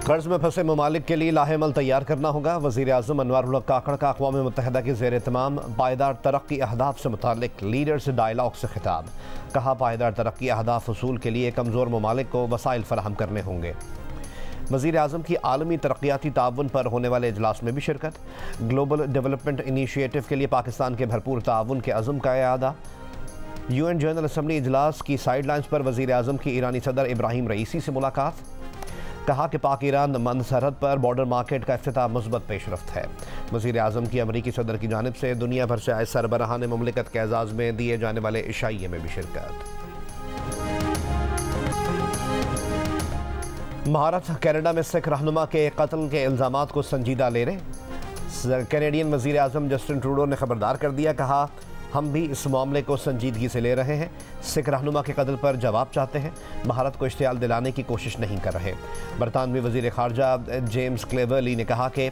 कर्ज में फंसे ममालिक के लिए लाहेमल तैयार करना होगा। वज़ीर आज़म अनवारुल हक काकड़ का अक़वाम मुत्तहिदा की ज़ेर तमाम पायदार तरक्की अहदाफ से मुताल्लिक़ लीडर्स डायलॉग से खिताब। कहा, पायदार तरक्की अहदाफ वसूल के लिए कमज़ोर ममालिक को वसाइल फराहम करने होंगे। वज़ीर आज़म की आलमी तरक्याती ताउन पर होने वाले इजलास में भी शिरकत। ग्लोबल डेवलपमेंट इनिशिएटिव के लिए पाकिस्तान के भरपूर ताउन के अज़म का इआदा। UN जनरल असम्बली इजलास की साइडलाइंस पर वज़ीर आज़म की ईरानी सदर इब्राहिम रईसी से मुलाकात। कहा कि पाक ईरान मंद सरहद पर बॉर्डर मार्केट का इफ्तिताह मुस्बत पेशरफ्त है। वज़ीर आज़म की अमरीकी सदर की जानिब से दुनिया भर से आए सरबराहान मुमलिकत के एजाज़ में दिए जाने वाले इशाइये में भी शिरकत। भारत कनाडा में सिख रहनुमा के कत्ल के इल्ज़ामात को संजीदा ले रहे। कैनेडियन वज़ीर आज़म जस्टिन ट्रूडो ने खबरदार कर दिया। कहा, हम भी इस मामले को संजीदगी से ले रहे हैं। सिख रहनुमा के कत्ल पर जवाब चाहते हैं, भारत को इश्तियाल दिलाने की कोशिश नहीं कर रहे। बरतानवी वज़ीर ख़ारजा जेम्स क्लेवर्ली ने कहा कि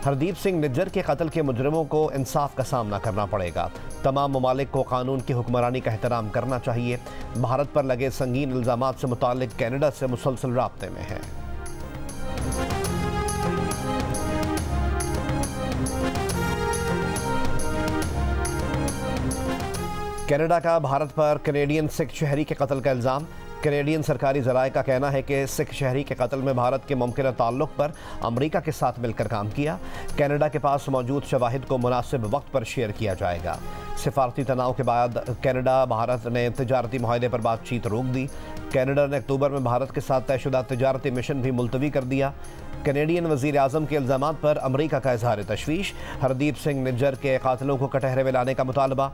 हरदीप सिंह निज्जर के कत्ल के मुजरिमों को इंसाफ का सामना करना पड़ेगा। तमाम ममालिक को कानून की हुक्मरानी का एहतराम करना चाहिए। भारत पर लगे संगीन इल्ज़ामात से मुताल्लिक़ कैनेडा से मुसलसल राब्ते में है। कनाडा का भारत पर कैनेडियन सिख शहरी के कत्ल का इल्ज़ाम। कैनेडियन सरकारी ज़राए का कहना है कि सिख शहरी के कत्ल में भारत के मुमकिन ताल्लुक़ पर अमरीका के साथ मिलकर काम किया। कनाडा के पास मौजूद शवाहिद को मुनासिब वक्त पर शेयर किया जाएगा। सिफारती तनाव के बाद कनाडा भारत ने तिजारती मुआहदे पर बातचीत रोक दी। कनाडा ने अक्टूबर में भारत के साथ तयशुदा तिजारती मिशन भी मुलतवी कर दिया। कैनेडियन वज़ीर आज़म के इल्ज़ामात पर अमरीका का इजहार तशवीश। हरदीप सिंह निज्जर के कातिलों को कटहरे में लाने का मुतालबा।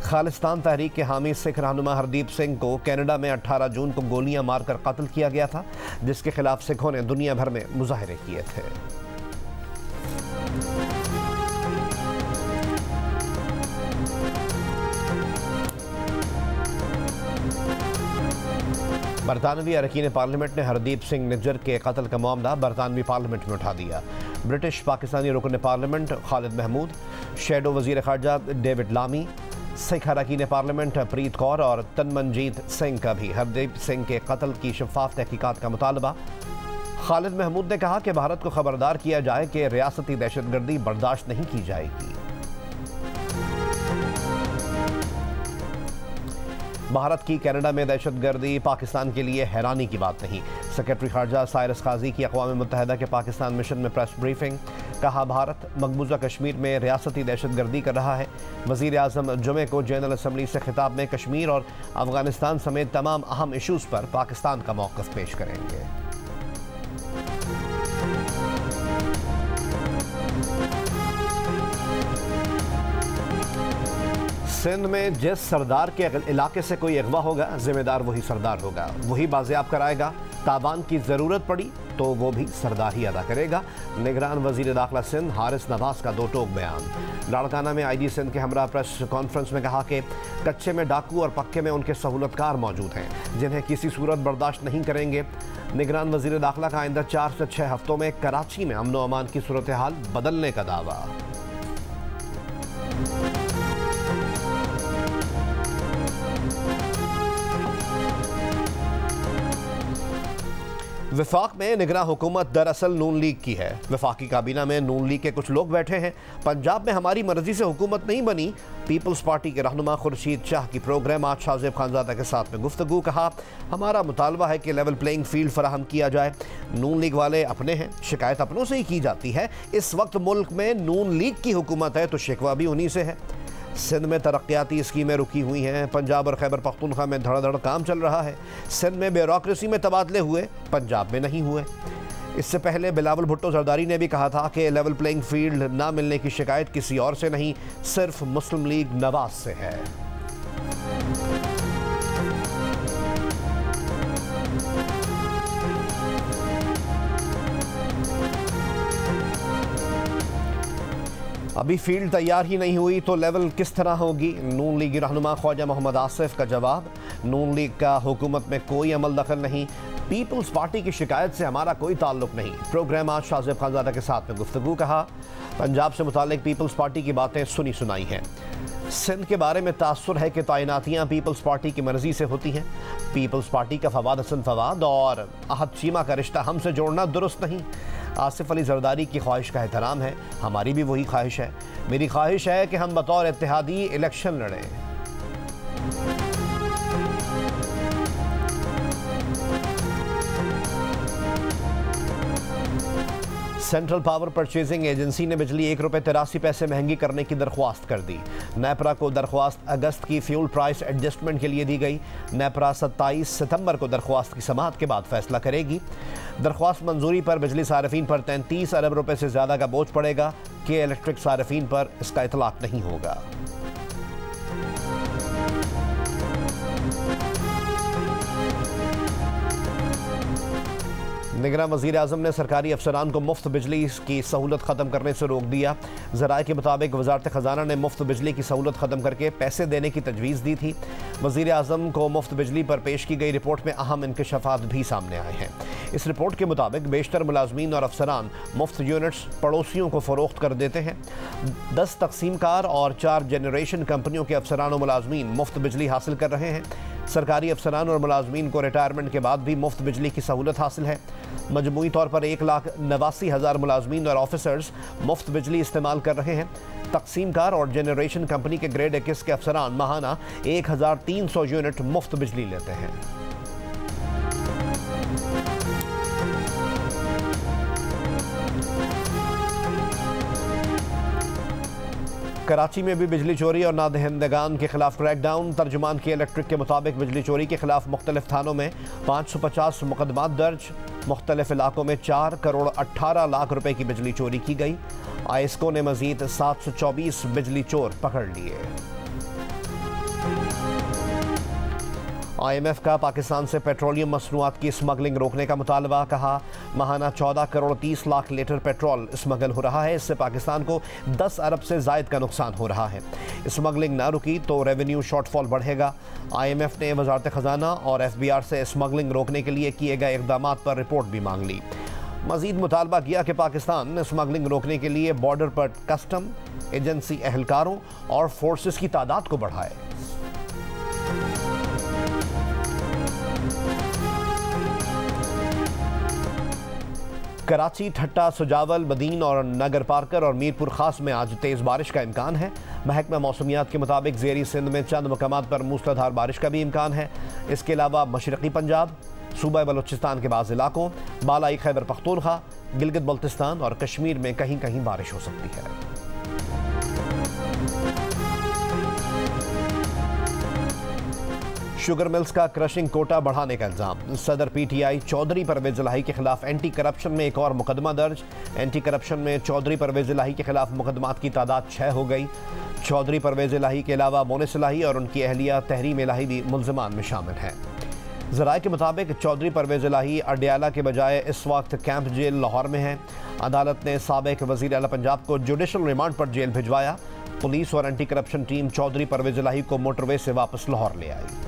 खालिस्तान तहरीक के हामी सिख रहनुमा हरदीप सिंह को कनाडा में 18 जून को गोलियां मारकर कत्ल किया गया था, जिसके खिलाफ सिखों ने दुनिया भर में मुजाहरे किए थे। बरतानवी अरकान पार्लियामेंट ने हरदीप सिंह निज्जर के कत्ल का मामला बरतानवी पार्लियामेंट में उठा दिया। ब्रिटिश पाकिस्तानी रुकन पार्लियामेंट खालिद महमूद, शैडो वज़ीर ख़ारजा डेविड लामी, सिख अरकान पार्लियामेंट प्रीत कौर और तनमनजीत सिंह का भी हरदीप सिंह के कत्ल की शफाफ तहकीकात का मुतालबा। खालिद महमूद ने कहा कि भारत को खबरदार किया जाए कि रियासती दहशतगर्दी बर्दाश्त नहीं की जाएगी। भारत की कनाडा में दहशतगर्दी पाकिस्तान के लिए हैरानी की बात नहीं। सेक्रेटरी खारजा साइरस काजी की अक़वाम मुत्तहिदा के पाकिस्तान मिशन में प्रेस ब्रीफिंग। कहा, भारत मकबूजा कश्मीर में रियासती दहशतगर्दी कर रहा है। वज़ीर आज़म जुमे को जनरल असम्बली से खिताब में कश्मीर और अफगानिस्तान समेत तमाम अहम इशूज़ पर पाकिस्तान का मौक़िफ़ पेश करेंगे। सिंध में जिस सरदार के इलाके से कोई अगवा होगा, जिम्मेदार वही सरदार होगा, वही बाजियाब कराएगा। ताबान की ज़रूरत पड़ी तो वो भी सरदार ही अदा करेगा। निगरान वज़ीर दाखिला सिंध हारिस नवाज का दो टोक बयान। लाड़काना में IG सिंध के हमरा प्रेस कॉन्फ्रेंस में कहा कि कच्चे में डाकू और पक्के में उनके सहूलतकार मौजूद हैं, जिन्हें किसी सूरत बर्दाश्त नहीं करेंगे। निगरान वज़ीर दाखिला का आइंदा 4 से 6 हफ्तों में कराची में अमन व अमान की सूरत हाल बदलने का दावा। वफाक में निगरान हुकूमत दरअसल नून लीग की है। वफाकी काबीना में नून लीग के कुछ लोग बैठे हैं। पंजाब में हमारी मर्जी से हुकूमत नहीं बनी। पीपल्स पार्टी के रहनुमा खुर्शीद शाह की प्रोग्राम आज शाहजेब खानजादा के साथ में गुफ्तगू। कहा, हमारा मुतालबा है कि लेवल प्लेइंग फील्ड फराहम किया जाए। नून लीग वाले अपने हैं, शिकायत अपनों से ही की जाती है। इस वक्त मुल्क में नून लीग की हुकूमत है तो शिकवा भी उन्हीं से है। सिंध में तरक्याती स्कीमें रुकी हुई हैं। पंजाब और खैबर पख्तूनख्वा में धड़ाधड़ काम चल रहा है। सिंध में ब्यूरोक्रेसी में तबादले हुए, पंजाब में नहीं हुए। इससे पहले बिलावल भुट्टो जरदारी ने भी कहा था कि लेवल प्लेइंग फील्ड ना मिलने की शिकायत किसी और से नहीं, सिर्फ मुस्लिम लीग नवाज से है। अभी फील्ड तैयार ही नहीं हुई तो लेवल किस तरह होगी? नून लीग रहनुमा ख्वाजा मोहम्मद आसिफ का जवाब, नून लीग का हुकूमत में कोई अमल दखल नहीं। पीपल्स पार्टी की शिकायत से हमारा कोई ताल्लुक नहीं। प्रोग्राम आज शाहजेब खानजादा के साथ में गुफ्तगू। कहा, पंजाब से मुतालिक पीपल्स पार्टी की बातें सुनी सुनाई हैं। सिंध के बारे में तासुर है कि तैनातियाँ पीपल्स पार्टी की मर्जी से होती हैं। पीपल्स पार्टी का फवाद हसन फवाद और अहद चीमा का रिश्ता हमसे जोड़ना दुरुस्त नहीं। आसिफ अली जरदारी की ख्वाहिश का एहतराम है, हमारी भी वही ख्वाहिश है। मेरी ख्वाहिश है कि हम बतौर इत्तेहादी इलेक्शन लड़ें। सेंट्रल पावर परचेजिंग एजेंसी ने बिजली ₹1.83 महंगी करने की दरख्वास्त कर दी। नेपरा को दरख्वास्त अगस्त की फ्यूल प्राइस एडजस्टमेंट के लिए दी गई। नेपरा 27 सितंबर को दरख्वास्त की समाअत के बाद फैसला करेगी। दरख्वास्त मंजूरी पर बिजली सार्फिन पर 33 अरब रुपए से ज़्यादा का बोझ पड़ेगा कि इलेक्ट्रिक सार्फिन पर इसका इतलाक नहीं होगा। निगरान वज़ीर आज़म ने सरकारी अफसरान को मुफ्त बिजली की सहूलत ख़त्म करने से रोक दिया। ज़राए के मुताबिक वज़ारत ख़जाना ने मुफ्त बिजली की सहूलत ख़त्म करके पैसे देने की तजवीज़ दी थी। वज़ीर आज़म को मुफ्त बिजली पर पेश की गई रिपोर्ट में अहम इंकशाफात भी सामने आए हैं। इस रिपोर्ट के मुताबिक बेशतर मुलाजमीन और अफसरान मुफ्त यूनिट्स पड़ोसियों को फ़रोख्त कर देते हैं। 10 तकसीमकार और 4 जनरेशन कंपनियों के अफसरान और मुलाजमीन मुफ्त बिजली हासिल कर रहे हैं। सरकारी अफसरान और मुलाजमीन को रिटायरमेंट के बाद भी मुफ्त बिजली की सहूलत हासिल है। मजमूई तौर पर 1,89,000 मुलाजमीन और ऑफिसर्स मुफ्त बिजली इस्तेमाल कर रहे हैं। तकसीमकार और जनरेशन कंपनी के ग्रेड 21 के अफसरान माहाना 1,300 यूनिट मुफ्त बिजली लेते हैं। कराची में भी बिजली चोरी और नादहिंदगान के खिलाफ क्रैकडाउन। तर्जुमान के इलेक्ट्रिक के मुताबिक बिजली चोरी के खिलाफ मुख्तलिफ थानों में 550 मुकदमात दर्ज। मुख्तलिफ इलाकों में 4 करोड़ 18 लाख रुपए की बिजली चोरी की गई। आईएसको ने मजीद 724 बिजली चोर पकड़ लिए। IMF का पाकिस्तान से पेट्रोलियम मसनूआत की स्मगलिंग रोकने का मुतालबा। कहा माहाना 14 crore 30 lakh litre petrol smuggle हो रहा है। इससे पाकिस्तान को 10 अरब से जायद का नुकसान हो रहा है। स्मगलिंग ना रुकी तो रेवेन्यू शॉर्टफॉल बढ़ेगा। IMF ने वजारत ख़जाना और FBR से स्मगलिंग रोकने के लिए किए गए इक़दाम पर रिपोर्ट भी मांग ली। मजीद मुतालबा किया कि पाकिस्तान स्मगलिंग रोकने के लिए बॉर्डर पर कस्टम एजेंसी एहलकारों और फोर्सेस की तादाद को बढ़ाए। कराची, ठट्टा, सुजावल, बदीन और नगर पार्कर और मीरपुर खास में आज तेज़ बारिश का इम्कान है। महकमा मौसमियात के मुताबिक ज़ेरी सिंध में चंद मकामात पर मूसलाधार बारिश का भी इम्कान है। इसके अलावा मशरक़ी पंजाब, सूबा बलूचिस्तान के बाज़ इलाकों, बालाई खैबर पख्तूनख्वा, गिलगित बल्तिस्तान और कश्मीर में कहीं कहीं बारिश हो सकती है। शुगर मिल्स का क्रशिंग कोटा बढ़ाने का इल्जाम। सदर PTI चौधरी परवेज इलाही के खिलाफ एंटी करप्शन में एक और मुकदमा दर्ज। एंटी करप्शन में चौधरी परवेज इलाही के खिलाफ मुकदमात की तादाद 6 हो गई। चौधरी परवेज इलाही के अलावा मोनिस इलाही और उनकी अहलिया तहरीम इलाही भी मुल्ज़मान में शामिल हैं। ज़राए के मुताबिक चौधरी परवेज इलाही अडयाला के बजाय इस वक्त कैंप जेल लाहौर में है। अदालत ने साबिक़ वज़ीर आला पंजाब को जुडिशल रिमांड पर जेल भिजवाया। पुलिस और anti corruption team Chaudhry Parvez Elahi को मोटरवे से वापस लाहौर ले आई।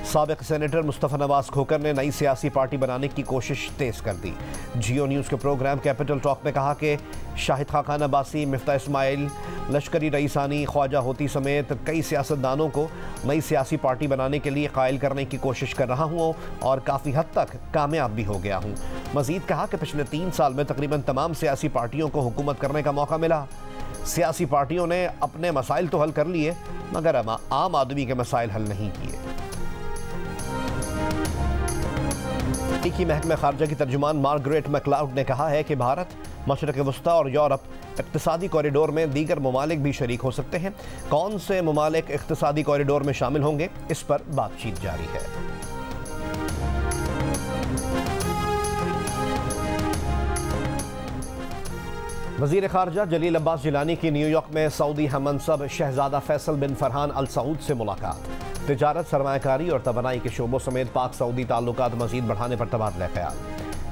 साबिक़ सेनेटर मुस्तफ़ा नवाज खोकर ने नई सियासी पार्टी बनाने की कोशिश तेज़ कर दी। जियो न्यूज़ के प्रोग्राम कैपिटल टॉक में कहा कि शाहिद खान अब्बासी, मिफ्ता इस्माइल, लश्करी रईसानी, ख्वाजा होती समेत कई सियासतदानों को नई सियासी पार्टी बनाने के लिए कायल करने की कोशिश कर रहा हूँ और काफ़ी हद तक कामयाब भी हो गया हूँ। मज़ीद कहा कि पिछले 3 साल में तकरीबन तमाम सियासी पार्टियों को हुकूमत करने का मौका मिला। सियासी पार्टियों ने अपने मसाइल तो हल कर लिए मगर आम आदमी के मसाइल हल नहीं किए। अमेरिकी महकमा खारजा की तर्जुमान मार्गरेट मैक्लाउड ने कहा है कि भारत, मशरक़ वस्ता और यूरोप इक़्तिसादी कॉरिडोर में दीगर ममालिक भी शरीक हो सकते हैं। कौन से ममालिक इक़्तिसादी कॉरिडोर में शामिल होंगे, इस पर बातचीत जारी है। वज़ीर ख़ारजा जलील अब्बास जिलानी की न्यूयॉर्क में सऊदी हममनसब शहज़ादा फैसल बिन फरहान अल सऊद से मुलाकात। तिजारत, सरमायाकारी और तवानाई के शोबों समेत पाक सऊदी ताल्लुकात मज़ीद बढ़ाने पर तबादला ख्याल।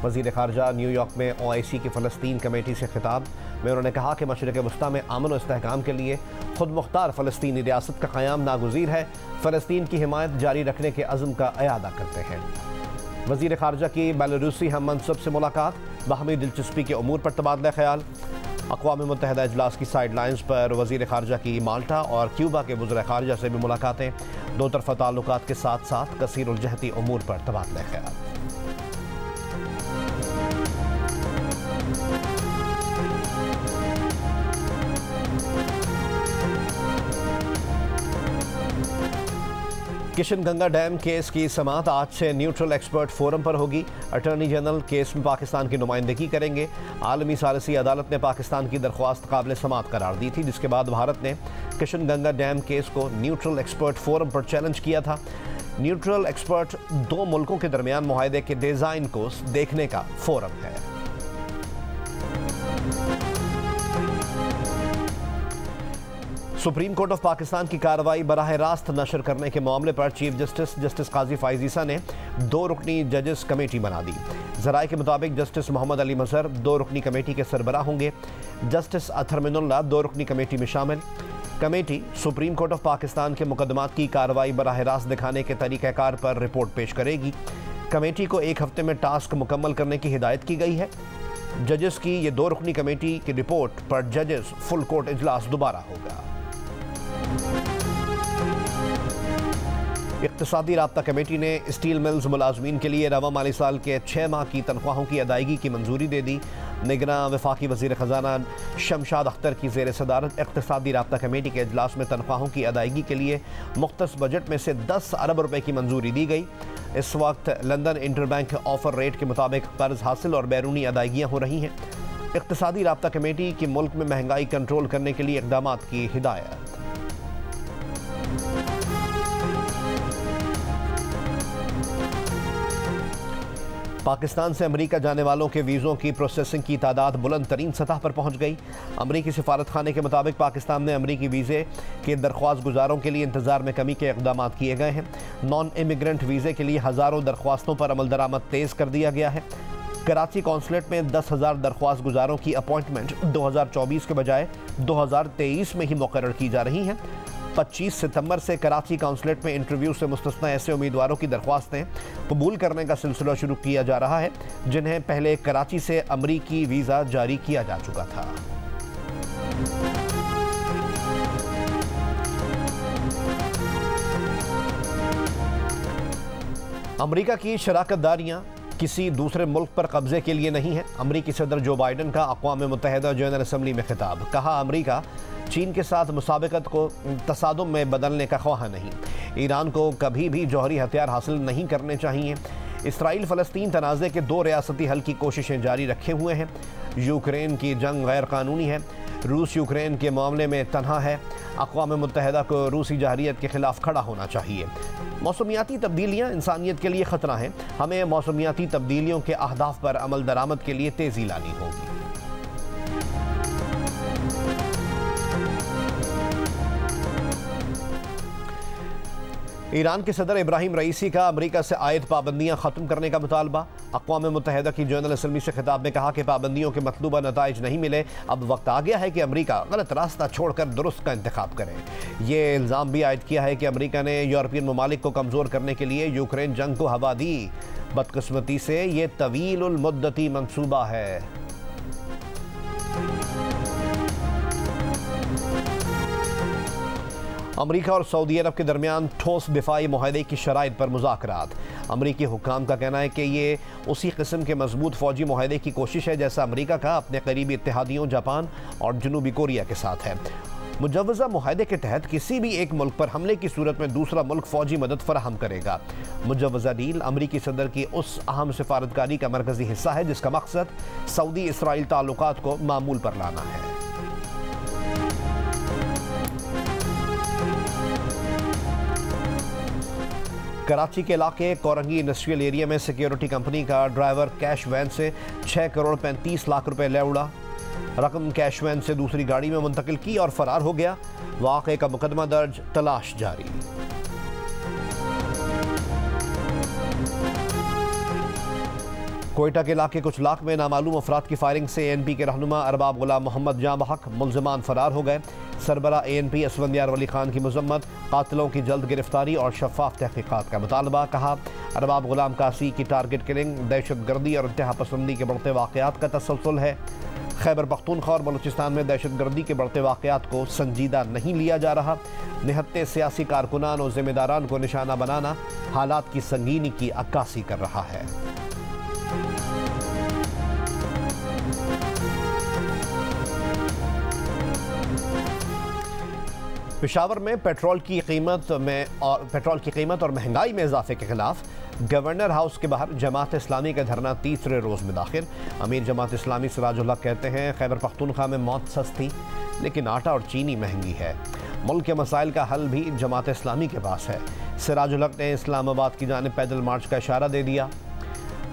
वज़ीर ख़ारजा न्यूयॉर्क में OIC की फ़लस्तीन कमेटी से खिताब में उन्होंने कहा कि मशरिक़ वस्ता में अमन और इस्तेहकाम के लिए खुद मुख्तार फ़लस्तीनी रियासत का क़याम नागुज़ीर है। फ़लस्तीन की हिमायत जारी रखने के अज़्म का इयादा करते हैं। वज़ीर ख़ारजा की बेलारूसी हममनसब से मुलाकात। बाहमी दिलचस्पी के उमूर पर तबादला ख्याल। अक़वाम मुत्तहिदा इजलास की साइड लाइन्स पर वज़ीर ख़ारजा की माल्टा और क्यूबा के वज़ीर ख़ारजा से भी मुलाकातें। दो तरफ़ा ताल्लुकात के साथ साथ कसीरुल-जहती उमूर पर तबादला ख्याल। किशन गंगा डैम केस की समाअत आज से न्यूट्रल एक्सपर्ट फोरम पर होगी। अटॉर्नी जनरल केस में पाकिस्तान की नुमाइंदगी करेंगे। आलमी सालिसी अदालत ने पाकिस्तान की दरख्वास्त काबिल समाअत करार दी थी, जिसके बाद भारत ने किशन गंगा डैम केस को न्यूट्रल एक्सपर्ट फोरम पर चैलेंज किया था। न्यूट्रल एक्सपर्ट दो मुल्कों के दरमियान मुआहदे के डिज़ाइन को देखने का फोरम है। सुप्रीम कोर्ट ऑफ पाकिस्तान की कार्रवाई बराह रास्त नशर करने के मामले पर चीफ जस्टिस काजी फ़ाइज़ ईसा ने 2 रुकनी जजेस कमेटी बना दी। ज़राए के मुताबिक जस्टिस मोहम्मद अली मज़हर 2 रुकनी कमेटी के सरबराह होंगे। जस्टिस अतहर मिनुल्लाह 2 रुकनी कमेटी में शामिल। Committee supreme court of Pakistan के मुकदमात की कार्रवाई बराह रास्त दिखाने के तरीक़ाकार पर रिपोर्ट पेश करेगी। कमेटी को 1 हफ्ते में टास्क मुकम्मल करने की हिदायत की गई है। जजेस की ये 2 रुकनी कमेटी की रिपोर्ट पर जजेस फुल कोर्ट इजलास दोबारा होगा। इक़्तिसादी राब्ता कमेटी ने स्टील मिल्स मुलाजमीन के लिए रवा माली साल के 6 माह की तनख्वाहों की अदायगी की मंजूरी दे दी। निगरां वफाकी वज़ीर ख़जाना शमशाद अख्तर की ज़ेर सदारत इक़्तिसादी राब्ता कमेटी के इजलास में तनख्वाहों की अदायगी के लिए मुख्तस बजट में से 10 अरब रुपए की मंजूरी दी गई। इस वक्त लंदन इंटरबैंक ऑफर रेट के मुताबिक कर्ज हासिल और बैरूनी अदायगियाँ हो रही हैं। इक़्तिसादी राब्ता कमेटी की मुल्क में महंगाई कंट्रोल करने के लिए इक़दामात की हिदायत। पाकिस्तान से अमेरिका जाने वालों के वीज़ों की प्रोसेसिंग की तादाद बुलंद तरीन सतह पर पहुँच गई। अमरीकी सिफारत खाने के मुताबिक पाकिस्तान में अमरीकी वीज़े के दरख्वास्त गुजारों के लिए इंतज़ार में कमी के इक़दामात किए गए हैं। नॉन इमिग्रेंट वीज़े के लिए हज़ारों दरख्वास्तों पर अमल दरामद तेज़ कर दिया गया है। कराची कौंसलेट में 10,000 दरख्वास्त गुजारों की अपॉइंटमेंट 2024 के बजाय 2023 में ही मुकर्रर की जा रही हैं। 25 सितंबर से कराची काउंसलेट में इंटरव्यू से मुस्तस्ना ऐसे उम्मीदवारों की दरख्वास्तें कबूल करने का सिलसिला शुरू किया जा रहा है जिन्हें पहले कराची से अमरीकी वीज़ा जारी किया जा चुका था। अमरीका की शराकतदारियां किसी दूसरे मुल्क पर कब्जे के लिए नहीं है। अमरीकी सदर जो बाइडन का अक़वाम मुत्तहिदा जनरल असम्बली में खिताब। कहा, अमरीका चीन के साथ मुसाबकत को तसादुम में बदलने का ख्वाह नहीं। ईरान को कभी भी जौहरी हथियार हासिल नहीं करने चाहिए। इसराइल फ़लस्तीन तनाज़े के 2 रियासती हल की कोशिशें जारी रखे हुए हैं। यूक्रेन की जंग गैर कानूनी है। रूस यूक्रेन के मामले में तन्हा है। अक़वाम मुत्तहिदा को रूसी जहरियत के ख़िलाफ़ खड़ा होना चाहिए। मौसमियाती तब्दीलियाँ इंसानियत के लिए ख़तरा हैं। हमें मौसमियाती तब्दीलियों के अहदाफ पर अमल दरामद के लिए तेज़ी लानी होगी। ईरान के सदर इब्राहिम रईसी का अमरीका से आयद पाबंदियां ख़त्म करने का मुतालबा। अक़वाम मुत्तहिदा की जनरल असम्बली से खिताब में कहा कि पाबंदियों के मतलूबा नताइज नहीं मिले। अब वक्त आ गया है कि अमरीका गलत रास्ता छोड़कर दुरुस्त का इंतखाब करे। ये इल्ज़ाम भी आयद किया है कि अमरीका ने यूरोपियन ममालिक को कमज़ोर करने के लिए यूक्रेन जंग को हवा दी। बदकिस्मती से ये तवीलुल मुद्दती मंसूबा है। अमरीका और सऊदी अरब के दरमियान ठोस दिफाई मुआहदे की शराइत पर मुज़ाकरात। अमरीकी हुक्काम का कहना है कि ये उसी किस्म के मजबूत फ़ौजी मुआहदे की कोशिश है जैसा अमरीका का अपने करीबी इत्तेहादियों जापान और जनूबी कोरिया के साथ है। मुजव्वज़ा मुआहदे के तहत किसी भी एक मुल्क पर हमले की सूरत में दूसरा मुल्क फ़ौजी मदद फराहम करेगा। मुजव्वज़ा डील अमरीकी सदर की उस अहम सिफारतकारी का मरकज़ी हिस्सा है जिसका मकसद सऊदी इसराइल ताल्लुकात को मामूल पर लाना है। कराची के इलाके कोरंगी इंडस्ट्रियल एरिया में सिक्योरिटी कंपनी का ड्राइवर कैश वैन से 6 करोड़ 35 लाख रुपए ले उड़ा। रकम कैश वैन से दूसरी गाड़ी में मुंतकिल की और फरार हो गया। वाक़े का मुकदमा दर्ज, तलाश जारी। कोयटा के इलाके कुछ लाख में नामालूम अफराद की फायरिंग से ANP के रहनुमा अरबाब गुलाम मोहम्मद जाँ बहक मुल्ज़िमान फरार हो गए। सरबरा ANP असफंदियार वली खान की मजम्मत, कातिलों की जल्द गिरफ्तारी और शफाफ तहकीकात का मुतालबा। कहा, अरबाब गुलाम कासी की टारगेट किलिंग दहशत गर्दी और इंतहा पसंदी के बढ़ते वाक़यात का तसलसल है। खैबर पख्तूनख्वा और बलूचिस्तान में दहशत गर्दी के बढ़ते वाक़यात को संजीदा नहीं लिया जा रहा। निहत्ते सियासी कारकुनान और जिम्मेदारान को निशाना बनाना हालात की संगीनी की अक्कासी कर रहा है। पेशावर में पेट्रोल की कीमत और महंगाई में इजाफे के खिलाफ गवर्नर हाउस के बाहर जमात इस्लामी का धरना तीसरे रोज में दाखिल। अमीर जमात इस्लामी सिराजुल हक कहते हैं खैबर पख्तूनख्वा में मौत सस्ती लेकिन आटा और चीनी महंगी है। मुल्क के मसाइल का हल भी जमात इस्लामी के पास है। सिराजुल हक ने इस्लामाबाद की जानिब पैदल मार्च का इशारा दे दिया।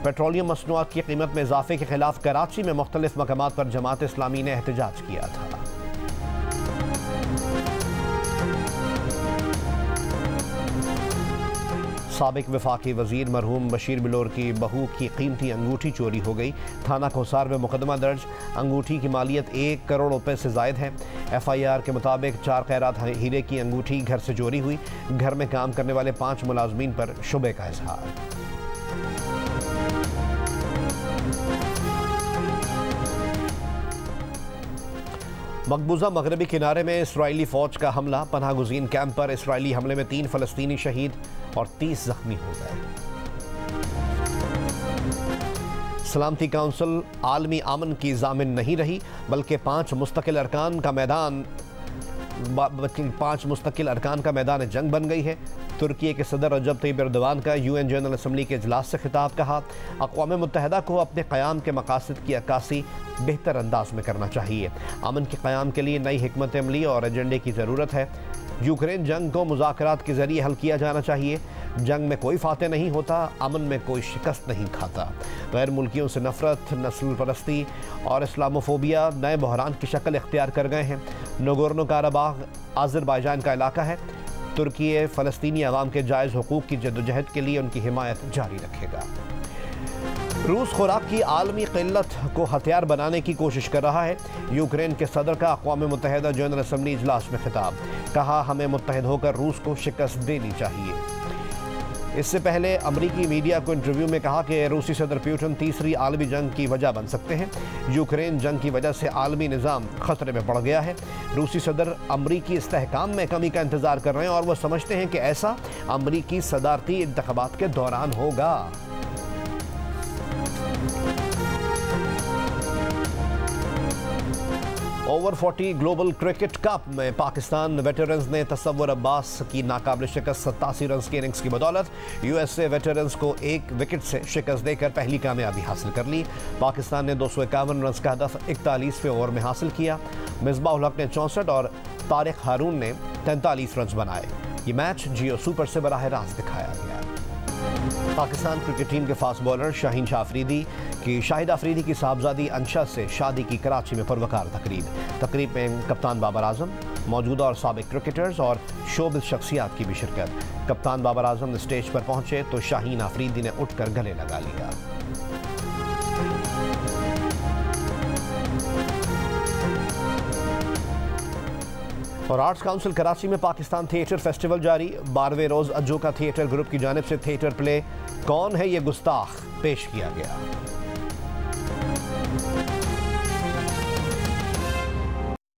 पेट्रोलियम मसनूआत की कीमत में इजाफे के खिलाफ कराची में मुख्तलिफ मकामात पर जमात इस्लामी ने एहतजाज किया था। साबिक वफाकी वजीर मरहूम बशीर बिलोर की बहू की कीमती अंगूठी चोरी हो गई। थाना कोसार में मुकदमा दर्ज। अंगूठी की मालियत 1 करोड़ रुपए से जायद है। FIR के मुताबिक 4 कैरात हीरे की अंगूठी घर से चोरी हुई। घर में काम करने वाले 5 मुलाजमीन पर शुबे का इजहार। मकबूजा मगरबी किनारे में इसराइली फौज का हमला। पनाह गुज़ीन कैंप पर इसराइली हमले में 3 फ़लस्तीनी शहीद और 30 जख्मी हो गए। सलामती काउंसिल आलमी अमन की जामिन नहीं रही बल्कि 5 मुस्तकिल अरकान का मैदान जंग बन गई है। तुर्की के सदर रजब तैयब एर्दोगान का UN जनरल असम्बली के इजलास से खिताब। कहा अक़वाम मुत्तहिदा को अपने क़याम के मकासद की अक्कासी बेहतर अंदाज में करना चाहिए। अमन के क़याम के लिए नई हिकमत अमली और एजेंडे की ज़रूरत है। यूक्रेन जंग को मुज़ाकरात के ज़रिए हल किया जाना चाहिए। जंग में कोई फाते नहीं होता, अमन में कोई शिकस्त नहीं खाता। गैर मुल्कियों से नफरत, नस्ल परस्ती और इस्लामोफोबिया नए बहरान की शक्ल इख्तियार कर गए हैं। नगोर्नो काराबाग अज़रबैजान का इलाका है। तुर्की फ़लस्तीनी अवाम के जायज़ हुकूक़ की जद्दोजहद के लिए उनकी हिमायत जारी रखेगा। रूस खुराक की आलमी क़िल्लत को हथियार बनाने की कोशिश कर रहा है। यूक्रेन के सदर का अक़वाम मुत्तहिदा जनरल असम्बली इजलास में खिताब। कहा हमें मुत्तहिद होकर रूस को शिकस्त देनी चाहिए। इससे पहले अमरीकी मीडिया को इंटरव्यू में कहा कि रूसी सदर पुतिन तीसरी आलमी जंग की वजह बन सकते हैं। यूक्रेन जंग की वजह से आलमी निज़ाम खतरे में पड़ गया है। रूसी सदर अमरीकी इस्तेहकाम में कमी का इंतज़ार कर रहे हैं और वह समझते हैं कि ऐसा अमरीकी सदारती इंतख़ाबात के दौरान होगा। ओवर 40 ग्लोबल क्रिकेट कप में पाकिस्तान वेटरन्स ने तसव्वुर अब्बास की नाकाबिल शिकस्त 87 रन की इनिंग्स की बदौलत USA वेटरन्स को 1 विकेट से शिकस्त देकर पहली कामयाबी हासिल कर ली। पाकिस्तान ने 251 रन का हदफ 41वें ओवर में हासिल किया। मिसबाहुल हक ने 64 और तारिक हारून ने 43 रन बनाए। ये मैच जियो सुपर से बराह रास्त दिखाया गया। पाकिस्तान क्रिकेट टीम के फास्ट बॉलर शाहीन शाह अफरीदी की शाहिद अफरीदी की साहबजादी अंशा से शादी की कराची में पुरवकार तकरीब में कप्तान बाबर आजम, मौजूदा और साबिक क्रिकेटर्स और शोबिज़ शख्सियात की भी शिरकत। कप्तान बाबर आजम स्टेज पर पहुंचे तो शाहीन अफरीदी ने उठकर गले लगा लिया। और आर्ट्स काउंसिल कराची में पाकिस्तान थिएटर फेस्टिवल जारी। 12वें रोज अज्जू का थिएटर ग्रुप की जानिब से थिएटर प्ले कौन है ये गुस्ताख पेश किया गया।